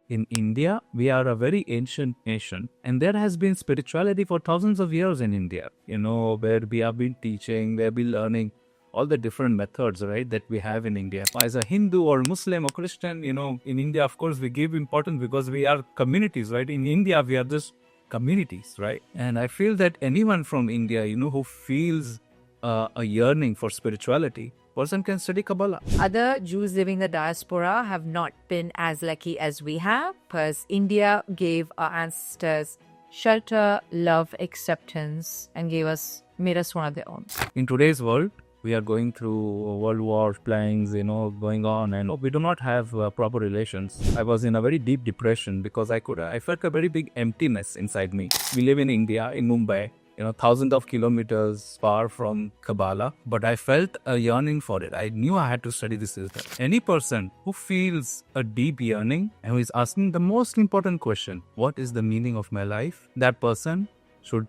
in India, we are a very ancient nation, and there has been spirituality for thousands of years in India, where we have been teaching, where we learning all the different methods, right, that we have in India. As a Hindu or Muslim or Christian, in India, of course, we give importance because we are communities, right? In India, we are just communities, right? And I feel that anyone from India, who feels a yearning for spirituality, person can study Kabbalah. Other Jews living in the diaspora have not been as lucky as we have, because India gave our ancestors shelter, love, acceptance, and made us one of their own. In today's world, we are going through world wars, plagues, going on, and we do not have proper relations. I was in a very deep depression because I felt a very big emptiness inside me. We live in India, in Mumbai, thousands of kilometers far from Kabbalah, but I felt a yearning for it. I knew I had to study this system. Any person who feels a deep yearning and who is asking the most important question, what is the meaning of my life? That person should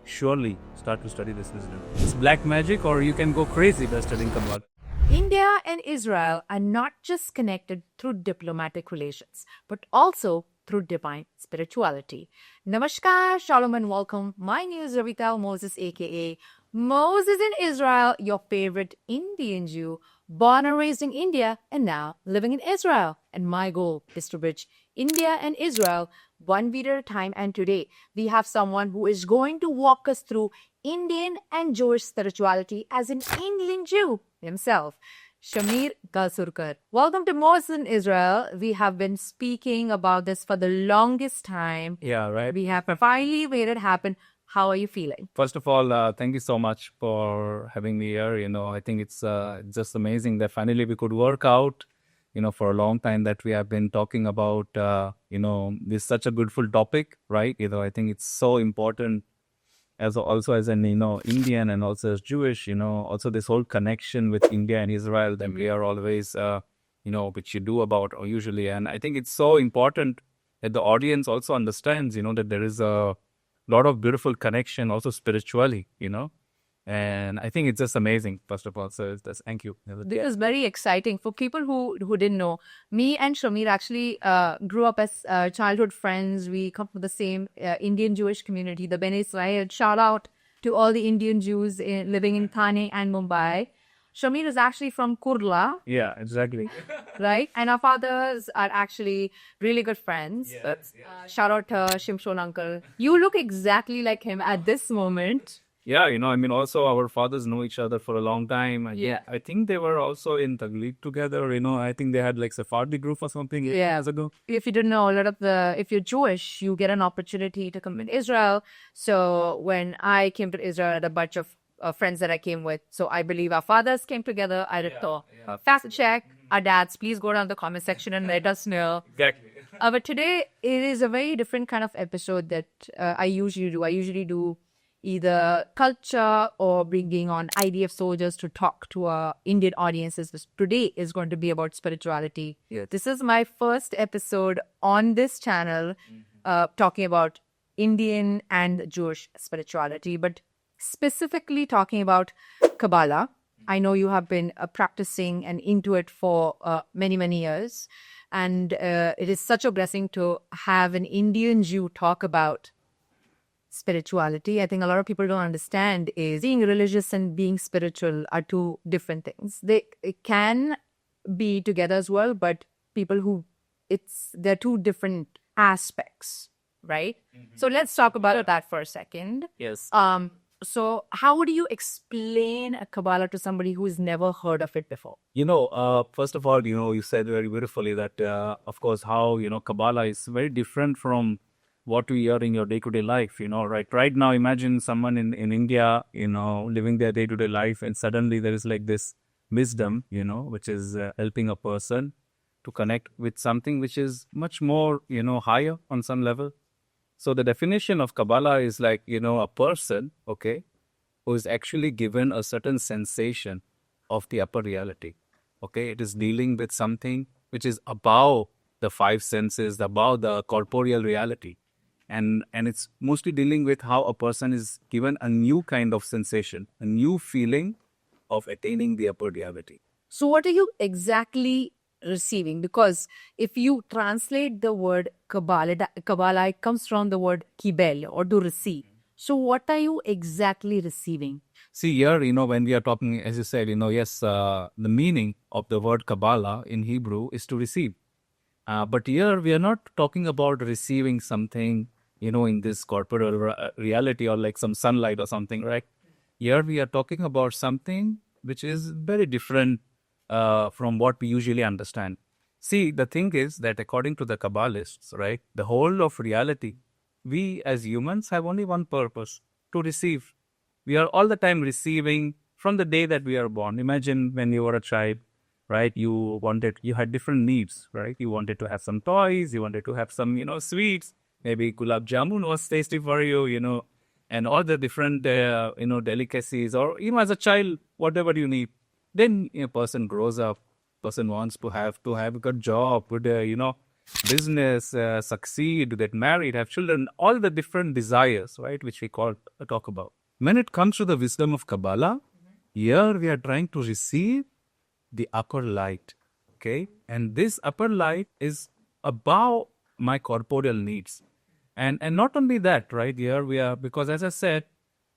surely start to study this wisdom. It's black magic, or you can go crazy by studying Kabbalah. India and Israel are not just connected through diplomatic relations, but also through divine spirituality. Namaskar, Shalom and welcome. My name is Ravita Moses, aka Moses in Israel, your favorite Indian Jew, born and raised in India and now living in Israel. And my goal is to bridge India and Israel one video at a time. And today we have someone who is going to walk us through Indian and Jewish spirituality as an Indian Jew himself. Shamir Galsurkar. Welcome to Moses in Israel. We have been speaking about this for the longest time. Yeah, right. We have finally made it happen. How are you feeling? First of all, thank you so much for having me here. I think it's just amazing that finally we could work out, for a long time that we have been talking about, this such a beautiful topic, right? I think it's so important as an, Indian and also as Jewish, also this whole connection with India and Israel that we are always, which you do about or usually. And I think it's so important that the audience also understands, that there is a lot of beautiful connection also spiritually, and I think it's just amazing, first of all. So thank you. This is very exciting. For people who didn't know, me and Shamir actually grew up as childhood friends. We come from the same Indian Jewish community, the Bene Israel. Shout out to all the Indian Jews living in Thane and Mumbai. Shamir is actually from Kurla. Yeah, exactly. Right? And our fathers are actually really good friends. Yes. Shout out to Shimshon uncle. You look exactly like him at this moment. Yeah, also our fathers know each other for a long time. And Yeah. I think they were also in Tabligh together, I think they had like Sephardi group or something years ago. If you didn't know, if you're Jewish, you get an opportunity to come in Israel. So when I came to Israel, I had a bunch of friends that I came with. So I believe our fathers came together. I did fast check. Our dads, please go down to the comment section and let us know. Exactly. But today, it is a very different kind of episode that I usually do. I usually do either culture or bringing on IDF soldiers to talk to our Indian audiences. Today is going to be about spirituality. Yes. This is my first episode on this channel talking about Indian and Jewish spirituality, but specifically talking about Kabbalah. I know you have been practicing and into it for many, many years. And it is such a blessing to have an Indian Jew talk about spirituality. I think a lot of people don't understand is being religious and being spiritual are two different things. They can be together as well, but they're two different aspects, right? Mm-hmm. So let's talk about that for a second. Yes. So how would you explain a Kabbalah to somebody who's never heard of it before? First of all, you said very beautifully that, of course, how, Kabbalah is very different from what we hear in your day-to-day life, right now, imagine someone in India, living their day-to-day life, and suddenly there is like this wisdom, which is helping a person to connect with something which is much more, higher on some level. So the definition of Kabbalah is like, a person, okay, who is actually given a certain sensation of the upper reality, okay? It is dealing with something which is above the five senses, above the corporeal reality. And it's mostly dealing with how a person is given a new kind of sensation, a new feeling of attaining the upper reality. So what are you exactly receiving? Because if you translate the word Kabbalah, it comes from the word kibel, or to receive. So what are you exactly receiving? See, here, when we are talking, as you said, yes, the meaning of the word Kabbalah in Hebrew is to receive. But here we are not talking about receiving something, in this corporate reality or like some sunlight or something, right? Here we are talking about something which is very different from what we usually understand. See, the thing is that according to the Kabbalists, right, the whole of reality, we as humans have only one purpose: to receive. We are all the time receiving from the day that we are born. Imagine when you were a child, right? You had different needs, right? You wanted to have some toys, you wanted to have some, sweets. Maybe gulab jamun was tasty for you, and all the different, delicacies, or even as a child, whatever you need. Then a person grows up, person wants to have a good job, good, business, succeed, get married, have children, all the different desires, right, which we talk about. When it comes to the wisdom of Kabbalah, here we are trying to receive the upper light, okay? And this upper light is above my corporeal needs. And not only that, right? Here we are, because as I said,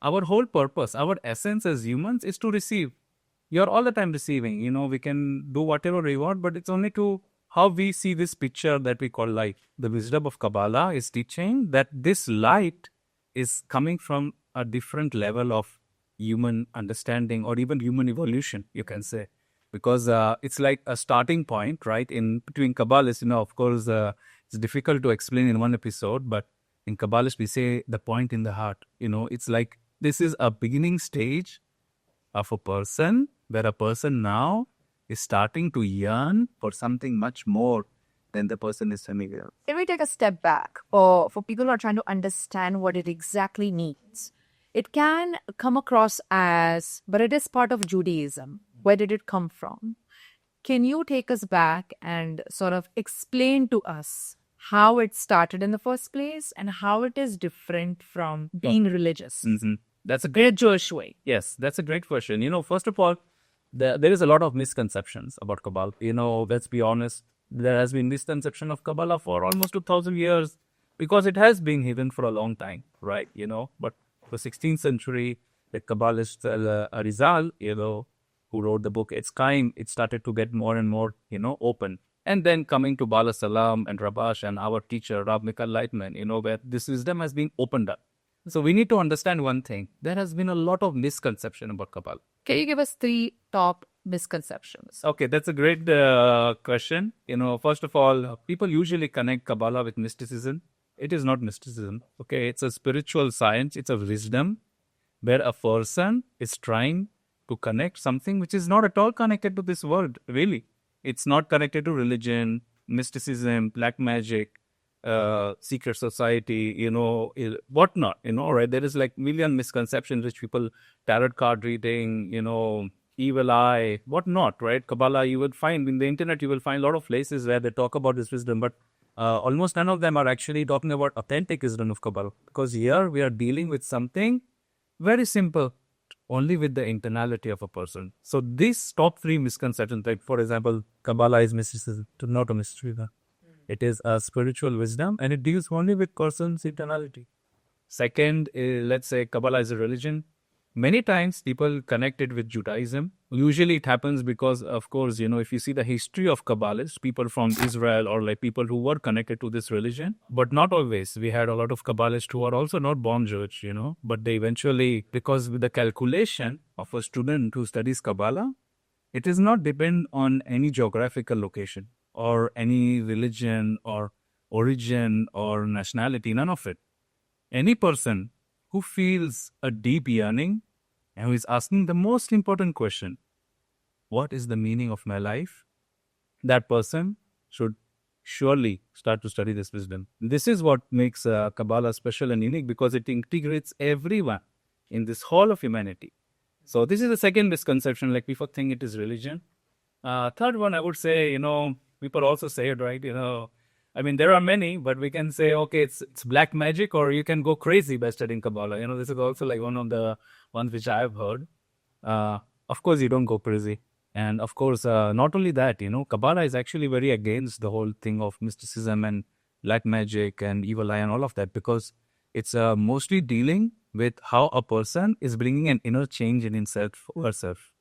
our whole purpose, our essence as humans is to receive. You're all the time receiving. We can do whatever we want, but it's only to how we see this picture that we call light. The wisdom of Kabbalah is teaching that this light is coming from a different level of human understanding or even human evolution, you can say. Because it's like a starting point, right? In between Kabbalists, of course, it's difficult to explain in one episode, but in Kabbalists, we say the point in the heart. It's like this is a beginning stage of a person where a person now is starting to yearn for something much more than the person is familiar. Can we take a step back, or for people who are trying to understand what it exactly means? It can come across as, but it is part of Judaism. Where did it come from? Can you take us back and sort of explain to us how it started in the first place and how it is different from being religious? Mm-hmm. That's a great Jewish way. Yes, that's a great question. First of all, there is a lot of misconceptions about Kabbalah. Let's be honest, there has been misconception of Kabbalah for almost 2,000 years because it has been hidden for a long time, right? But the 16th century, the Kabbalist Arizal, who wrote the book Etz Chaim, it started to get more and more, open. And then coming to Bala Salam and Rabash and our teacher, Rab Mikhail Leitman, where this wisdom has been opened up. So we need to understand one thing. There has been a lot of misconception about Kabbalah. Can you give us 3 top misconceptions? Okay, that's a great question. First of all, people usually connect Kabbalah with mysticism. It is not mysticism. Okay, it's a spiritual science. It's a wisdom where a person is trying to connect something which is not at all connected to this world, really. It's not connected to religion, mysticism, black magic, secret society, whatnot, right? There is like million misconceptions which people, tarot card reading, evil eye, whatnot, right? Kabbalah, you would find in the internet, you will find a lot of places where they talk about this wisdom, but almost none of them are actually talking about authentic wisdom of Kabbalah. Because here we are dealing with something very simple, only with the internality of a person. So these top 3 misconceptions, like for example, Kabbalah is mysticism, not a mystery. It is a spiritual wisdom and it deals only with person's internality. Second, let's say Kabbalah is a religion. Many times people connect it with Judaism. Usually it happens because, of course, if you see the history of Kabbalists, people from Israel or like people who were connected to this religion, but not always. We had a lot of Kabbalists who are also not born Jewish, but they eventually, because with the calculation of a student who studies Kabbalah, it does not depend on any geographical location or any religion or origin or nationality, none of it. Any person who feels a deep yearning and who is asking the most important question, what is the meaning of my life? That person should surely start to study this wisdom. This is what makes Kabbalah special and unique, because it integrates everyone in this whole of humanity. So this is the second misconception, like people think it is religion. Third one, I would say, people also say it, right? There are many, but we can say, okay, it's black magic, or you can go crazy by studying Kabbalah. This is also like one of the ones which I have heard. Of course, you don't go crazy. And of course, not only that, Kabbalah is actually very against the whole thing of mysticism and black magic and evil eye and all of that, because it's mostly dealing with how a person is bringing an inner change in himself or herself,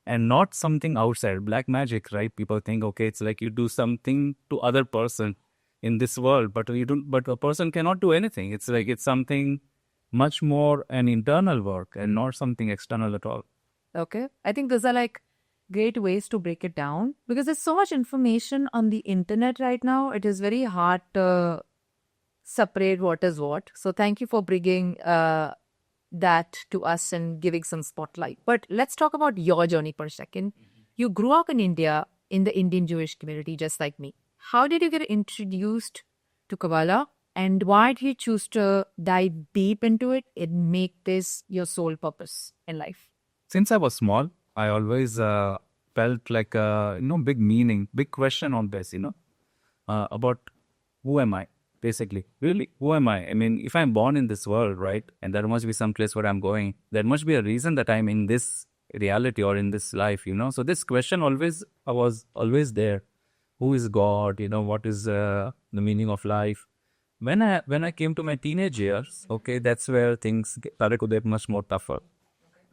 and not something outside. Black magic, right? People think, okay, it's like you do something to other person in this world, but you don't. But a person cannot do anything. It's like it's something much more an internal work and not something external at all. Okay. I think those are like great ways to break it down because there's so much information on the internet right now. It is very hard to separate what is what. So thank you for bringing that to us and giving some spotlight. But let's talk about your journey for a second. You grew up in India in the Indian Jewish community, just like me. How did you get introduced to Kabbalah? And why did you choose to dive deep into it and make this your sole purpose in life? Since I was small, I always felt like a big meaning, big question on this, about who am I, basically. Really, who am I? I mean, if I'm born in this world, right, and there must be some place where I'm going, there must be a reason that I'm in this reality or in this life, So this question was always there. Who is God? What is the meaning of life? When I came to my teenage years, okay, that's where things started to get much more tougher.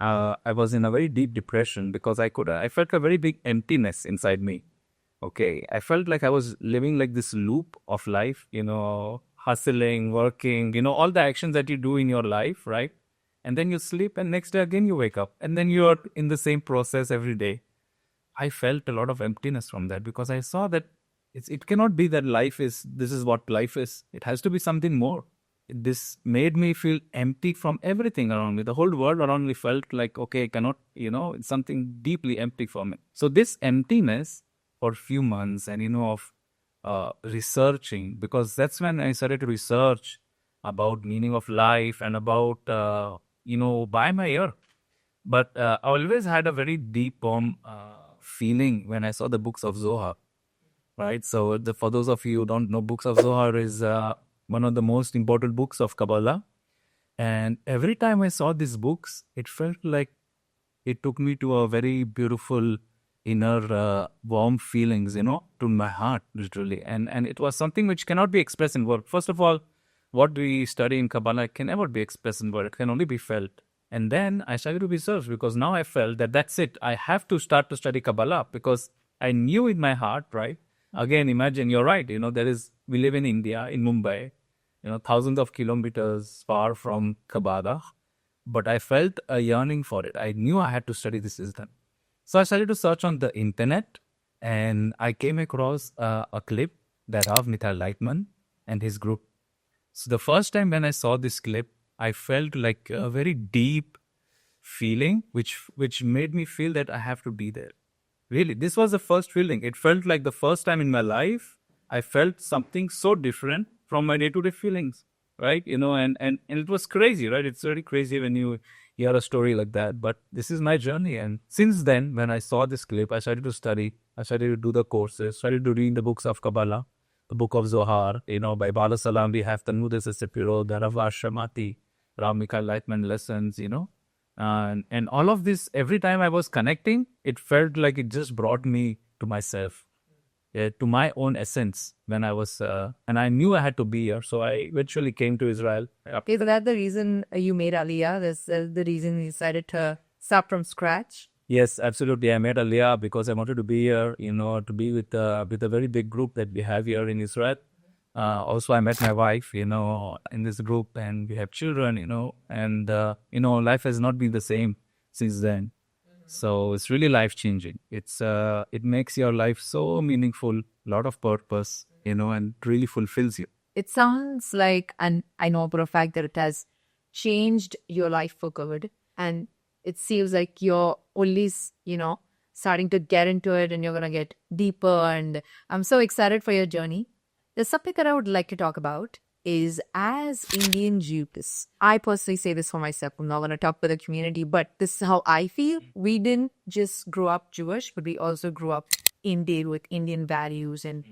I was in a very deep depression because I felt a very big emptiness inside me. Okay, I felt like I was living like this loop of life, hustling, working, all the actions that you do in your life, right? And then you sleep and next day again you wake up and then you're in the same process every day. I felt a lot of emptiness from that because I saw that it cannot be that this is what life is. It has to be something more. This made me feel empty from everything around me. The whole world around me felt like, okay, I cannot, it's something deeply empty for me. So this emptiness for a few months and, of researching, because that's when I started to research about meaning of life and about, by my ear. But I always had a very deep feeling when I saw the books of Zohar, right? So for those of you who don't know, books of Zohar is one of the most important books of Kabbalah. And every time I saw these books, it felt like it took me to a very beautiful inner warm feelings, to my heart, literally. And it was something which cannot be expressed in word. First of all, what we study in Kabbalah can never be expressed in word. It can only be felt. And then I started to research because now I felt that that's it. I have to start to study Kabbalah because I knew in my heart, right? Again, imagine, you're right, we live in India, in Mumbai, thousands of kilometers far from Kabbalah, but I felt a yearning for it. I knew I had to study this system. So I started to search on the internet and I came across a clip that of Mithal Lightman and his group. So the first time when I saw this clip, I felt like a very deep feeling, which made me feel that I have to be there. Really, this was the first feeling. It felt like the first time in my life, I felt something so different from my day-to-day feelings, right? And it was crazy, right? It's very crazy when you hear a story like that. But this is my journey. And since then, when I saw this clip, I started to study. I started to do the courses, started to read the books of Kabbalah, the book of Zohar, by Bala Salam. We have Talmud Sesepiro, the Rav Ashramati, Rav Mikhail Leitman lessons, And all of this, every time I was connecting, it felt like it just brought me to myself, to my own essence when I was, and I knew I had to be here. So I eventually came to Israel. Okay, so that's the reason you made Aliyah. That's the reason you decided to start from scratch. Yes, absolutely. I made Aliyah because I wanted to be here, to be with a very big group that we have here in Israel. Also, I met my wife, in this group, and we have children, and, life has not been the same since then. So it's really life-changing. It makes your life so meaningful, a lot of purpose, and really fulfills you. It sounds like, and I know for a fact that it has changed your life for good. And it seems like you're only, starting to get into it and you're going to get deeper. And I'm so excited for your journey. There's something that I would like to talk about is as Indian Jews. I personally say this for myself. I'm not going to talk for the community, but this is how I feel. We didn't just grow up Jewish, but we also grew up Indian with Indian values and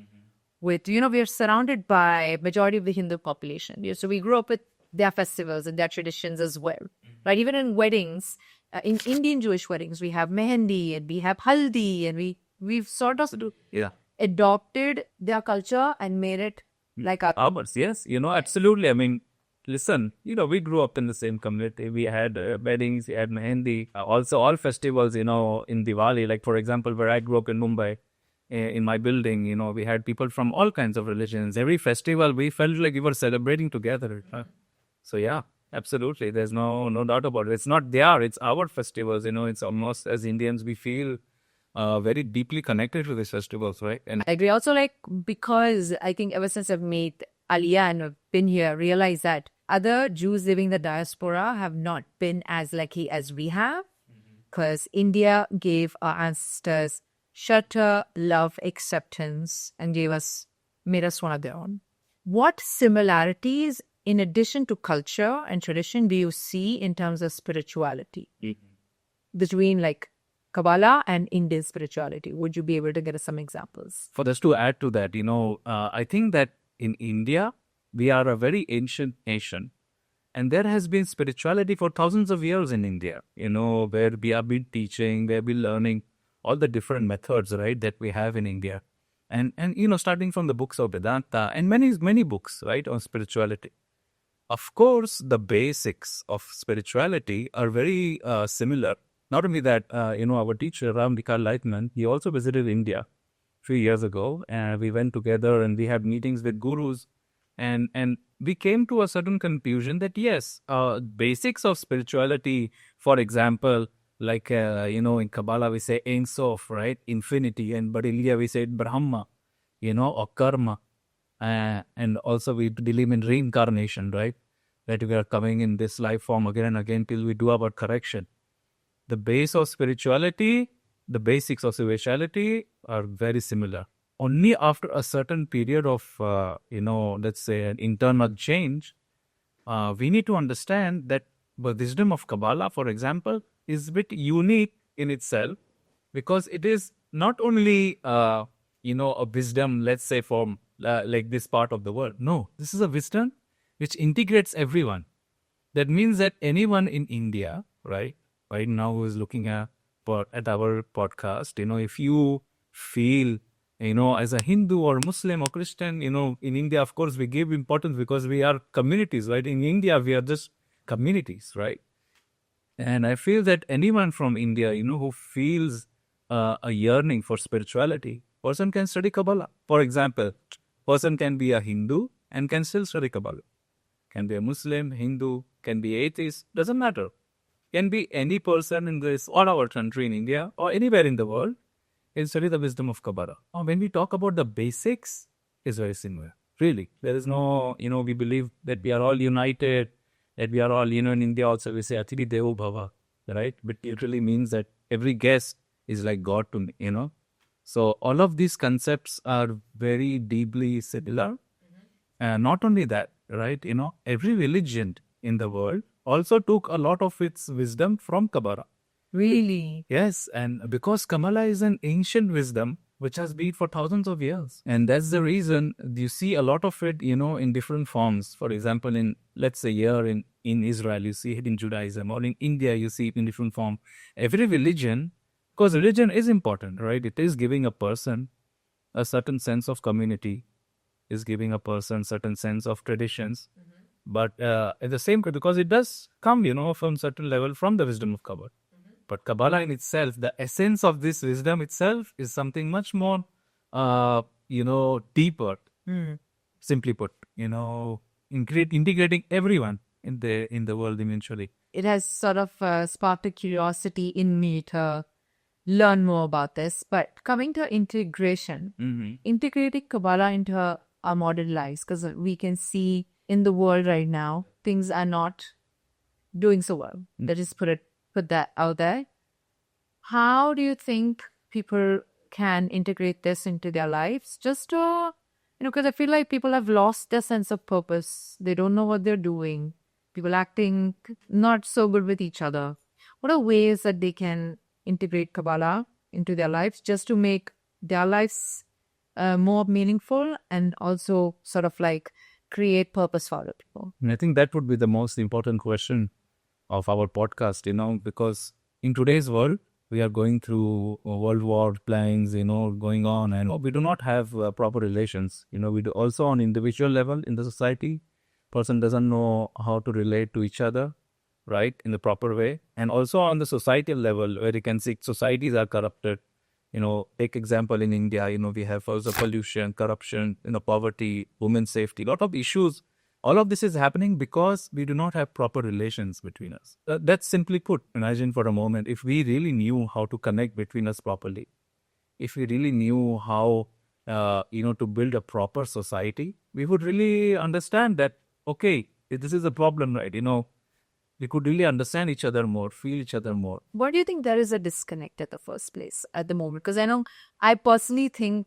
with, we are surrounded by majority of the Hindu population. So we grew up with their festivals and their traditions as well, right? Even in weddings, in Indian Jewish weddings, we have mehendi and we have haldi, and we've sort of Yeah. adopted their culture and made it like our. Ours, yes, absolutely. I mean, listen, we grew up in the same community. We had weddings, we had mehendi, also all festivals, in Diwali. Like, for example, where I grew up in Mumbai, in my building, we had people from all kinds of religions. Every festival, we felt like we were celebrating together. So, yeah, absolutely. There's no doubt about it. It's not it's our festivals, it's almost as Indians, we feel very deeply connected to these festivals, right? And I agree. Also, like, because I think ever since I've made Aliyah and I've been here, realize that other Jews living in the diaspora have not been as lucky as we have, because India gave our ancestors shelter, love, acceptance, and made us one of their own. What similarities, in addition to culture and tradition, do you see in terms of spirituality between like Kabbalah and Indian spirituality? Would you be able to get us some examples? for us to add to that, I think that in India, we are a very ancient nation. And there has been spirituality for thousands of years in India, where we have been teaching, we have been learning all the different methods, right, that we have in India. And starting from the books of Vedanta and many, many books, right, on spirituality. Of course, the basics of spirituality are very similar. Not only that, our teacher, Ram Vikar Lightman, he also visited India 3 years ago, and we went together and we had meetings with gurus, and we came to a certain conclusion that yes, basics of spirituality, for example, like, in Kabbalah we say Ein Sof, right, infinity, and but in India we say Brahma, or karma, and also we believe in reincarnation, right, that we are coming in this life form again and again till we do our correction. The base of spirituality, the basics of spirituality are very similar. Only after a certain period of, let's say an internal change, we need to understand that the wisdom of Kabbalah, for example, is a bit unique in itself, because it is not only, a wisdom, let's say, from like this part of the world. No, this is a wisdom which integrates everyone. That means that anyone in India, right now who is looking at our podcast, if you feel, as a Hindu or Muslim or Christian, in India, of course, we give importance because we are communities, right? In India, we are just communities, right? And I feel that anyone from India, who feels a yearning for spirituality, person can study Kabbalah. For example, person can be a Hindu and can still study Kabbalah. Can be a Muslim, Hindu, can be atheist, doesn't matter. Can be any person in this or our country in India or anywhere in the world can study the wisdom of Kabbalah. Now, when we talk about the basics, it's very similar. Really, there is no, we believe that we are all united, that we are all, in India also we say Atiri Devo Bhava, right? But it really means that every guest is like God to me, So all of these concepts are very deeply similar. Not only that, right? Every religion in the world also took a lot of its wisdom from Kabbalah. Really? Yes, and because Kabbalah is an ancient wisdom which has been for thousands of years. And that's the reason you see a lot of it, in different forms. For example, let's say here in Israel, you see it in Judaism, or in India, you see it in different form. Every religion, because religion is important, right? It is giving a person a certain sense of community, is giving a person certain sense of traditions. But at the same time, because it does come, from certain level from the wisdom of Kabbalah. But Kabbalah in itself, the essence of this wisdom itself is something much more, deeper. Simply put, integrating everyone in the world eventually. It has sort of sparked a curiosity in me to learn more about this. But coming to integration, integrating Kabbalah into our modern lives, because we can see in the world right now, things are not doing so well. Let us put that out there. How do you think people can integrate this into their lives? Just to, because I feel like people have lost their sense of purpose. They don't know what they're doing. People acting not so good with each other. What are ways that they can integrate Kabbalah into their lives just to make their lives more meaningful and also sort of like create purpose for other people? And I think that would be the most important question of our podcast, because In today's world, we are going through world war plans, going on, and we do not have proper relations. We do also on individual level in the society, person doesn't know how to relate to each other, right, in the proper way, and also on the societal level, where you can see societies are corrupted. Take example in India. We have also pollution, corruption, poverty, women's safety, lot of issues. All of this is happening because we do not have proper relations between us. That's simply put. Imagine for a moment, if we really knew how to connect between us properly, if we really knew how, to build a proper society, we would really understand that, okay, this is a problem, right? We could really understand each other more, feel each other more. Why do you think there is a disconnect at the first place at the moment? Because I know I personally think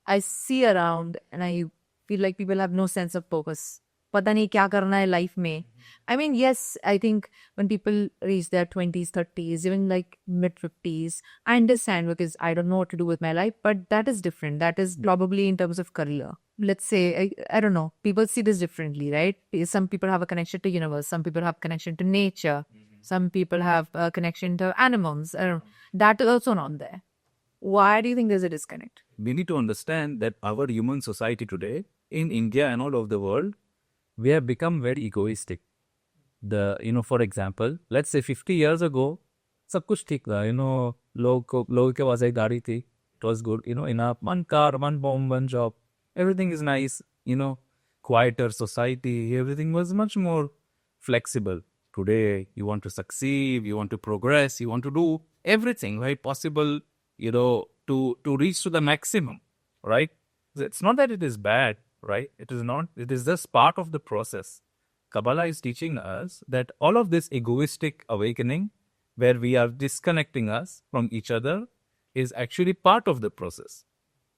I see around and I feel like people have no sense of purpose. पता नहीं क्या करना है life में. I mean, yes, I think when people reach their 20s, 30s, even like mid 50s, I understand because I don't know what to do with my life, but that is different. That is probably in terms of career. Let's say, I don't know, people see this differently, right? Some people have a connection to universe, some people have connection to nature, some people have a connection to animals. That is also not there. Why do you think there's a disconnect? We need to understand that our human society today, in India and all over the world, we have become very egoistic. For example, let's say 50 years ago, सब कुछ ठीक था. लोगों के पास एक गाड़ी थी. It was good. Enough. One car, one home, one job. Everything is nice. Quieter society. Everything was much more flexible. Today, you want to succeed, you want to progress, you want to do everything, right, possible, to reach to the maximum, right? It's not that it is bad, right? It is not. It is just part of the process. Kabbalah is teaching us that all of this egoistic awakening, where we are disconnecting us from each other, is actually part of the process.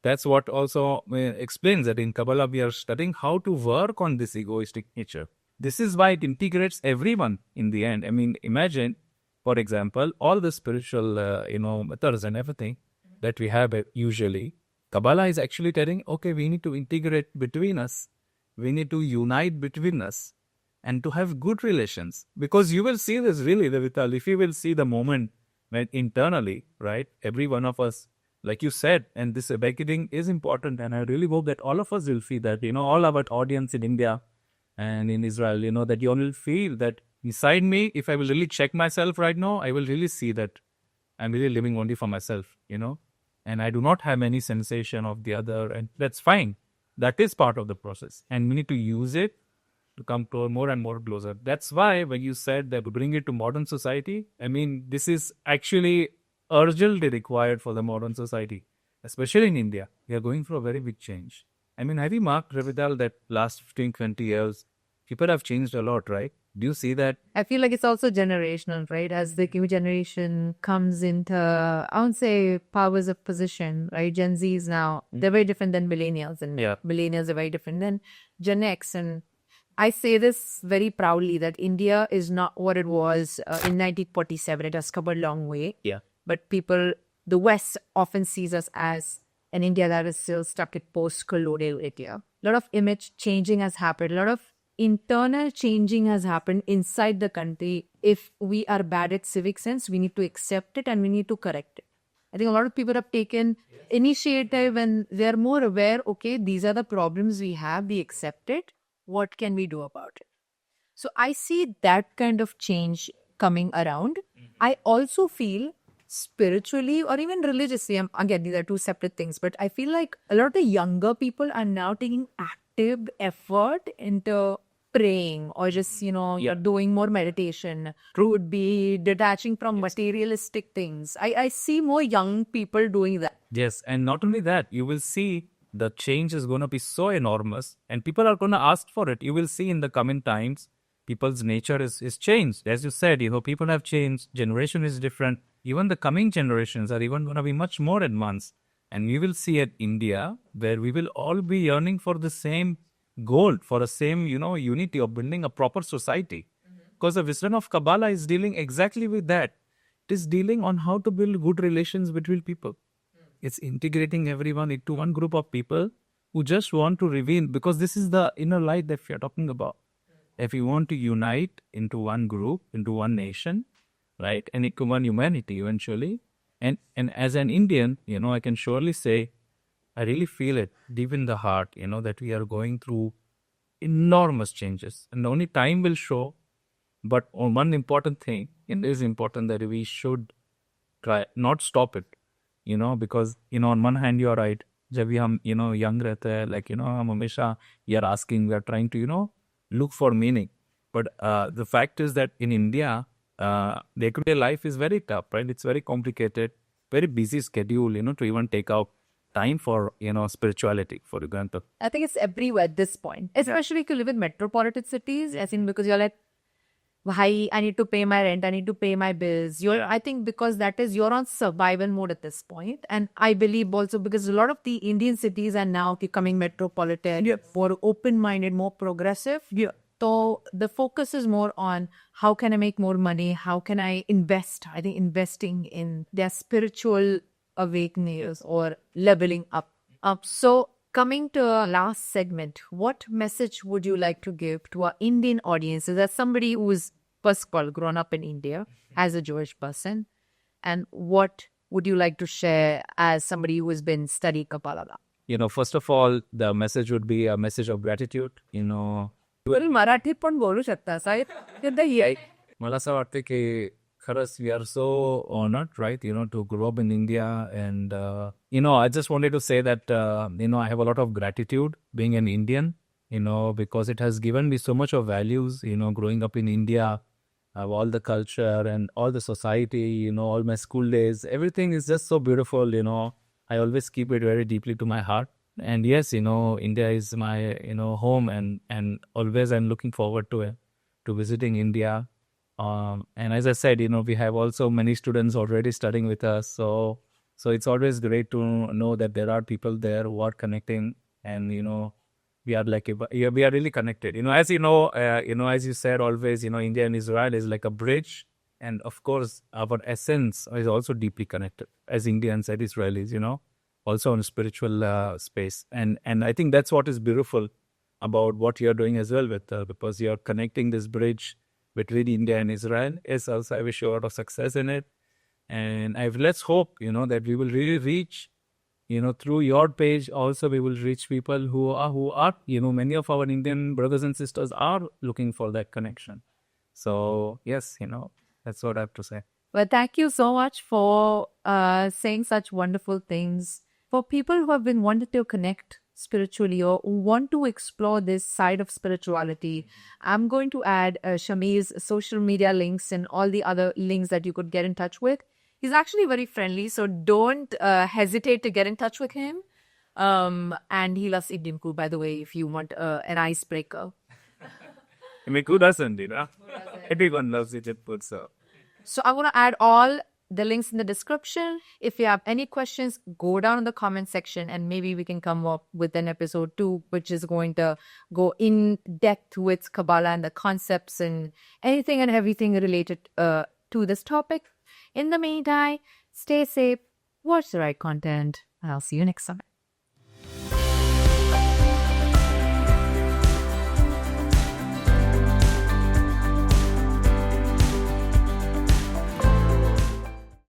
That's what also explains that in Kabbalah we are studying how to work on this egoistic nature. This is why it integrates everyone in the end. I mean, imagine, for example, all the spiritual, methods and everything that we have usually. Kabbalah is actually telling, okay, we need to integrate between us. We need to unite between us and to have good relations. Because you will see this really, Vital, if you will see the moment when internally, right, every one of us, like you said, and this awakening is important. And I really hope that all of us will feel that, all our audience in India and in Israel, that you all will feel that inside me, if I will really check myself right now, I will really see that I'm really living only for myself, and I do not have any sensation of the other, and that's fine. That is part of the process, and we need to use it to come to more and more closer. That's why when you said that we bring it to modern society, I mean, this is actually urgently required for the modern society, especially in India. We are going through a very big change. I mean, have you marked, Ravidal, that last 15, 20 years, people have changed a lot, right? Do you see that? I feel like it's also generational, right? As the new generation comes into, I won't say powers of position, right? Gen Zs now, they're very different than millennials, and millennials are very different than Gen X. And I say this very proudly that India is not what it was in 1947. It has come a long way. Yeah. But the West often sees us as an India that is still stuck at post-colonial India. A lot of image changing has happened. A lot of internal changing has happened inside the country. If we are bad at civic sense, we need to accept it and we need to correct it. I think a lot of people have taken initiative and they're more aware, okay, these are the problems we have, we accept it. What can we do about it? So I see that kind of change coming around. I also feel spiritually or even religiously, again, these are two separate things, but I feel like a lot of the younger people are now taking active effort into praying or just, you're doing more meditation. Would be detaching from materialistic things. I see more young people doing that. Yes, and not only that, you will see the change is going to be so enormous and people are going to ask for it. You will see in the coming times, people's nature is changed. As you said, people have changed. Generation is different. Even the coming generations are even going to be much more advanced. And we will see at India where we will all be yearning for the same goal, for the same, unity of building a proper society. Because the wisdom of Kabbalah is dealing exactly with that. It is dealing on how to build good relations between people. It's integrating everyone into one group of people who just want to reveal, because this is the inner light that we are talking about. If we want to unite into one group, into one nation, right? And humanity eventually. And as an Indian, I can surely say I really feel it deep in the heart, that we are going through enormous changes. And only time will show. But on one important thing, it is important that we should try not stop it, because, on one hand, you're right. जब भी हम, young रहते हैं, like, हम हमेशा, we are asking, we are trying to, look for meaning. But the fact is that in India, day-to-day life is very tough, right? It's very complicated, very busy schedule, to even take out time for, spirituality, for example. I think it's everywhere at this point, especially if you live in metropolitan cities, as in because you're like, "Bhai, I need to pay my rent, I need to pay my bills." I think because you're on survival mode at this point. And I believe also because a lot of the Indian cities are now becoming metropolitan, more open-minded, more progressive. Yeah. So the focus is more on how can I make more money? How can I invest? I think investing in their spiritual awakenings or leveling up. So coming to our last segment, what message would you like to give to our Indian audiences as somebody who's, first of all, grown up in India as a Jewish person? And what would you like to share as somebody who has been studying Kabbalah? First of all, the message would be a message of gratitude. मराठीत पण बोलू शकता साहेब. मला असं वाटतं की खरंच we are so honored, right, to grow up in India. And, I just wanted to say that, I have a lot of gratitude being an Indian, because it has given me so much of values, growing up in India, all the culture and all the society, all my school days, everything is just so beautiful, I always keep it very deeply to my heart. And yes, India is my, home, and always I'm looking forward to visiting India. And as I said, we have also many students already studying with us. So it's always great to know that there are people there who are connecting, and, we are like, we are really connected. As as you said, always, India and Israel is like a bridge. And of course, our essence is also deeply connected as Indians and Israelis, also on a spiritual space. And I think that's what is beautiful about what you're doing as well, with because you're connecting this bridge between India and Israel. Yes, also I wish you a lot of success in it. And let's hope, that we will really reach, through your page also, we will reach people who are, many of our Indian brothers and sisters are looking for that connection. So yes, that's what I have to say. Well, thank you so much for saying such wonderful things. For people who have been wanting to connect spiritually or who want to explore this side of spirituality, I'm going to add Shamir's social media links and all the other links that you could get in touch with. He's actually very friendly, so don't hesitate to get in touch with him. And he loves Indian food, by the way, if you want an icebreaker. I mean, who doesn't, Everyone loves Indian food, so. So I'm going to add all the links in the description. If you have any questions, go down in the comment section, and maybe we can come up with an episode 2, which is going to go in depth with Kabbalah and the concepts and anything and everything related to this topic. In the meantime, stay safe, watch the right content, and I'll see you next time.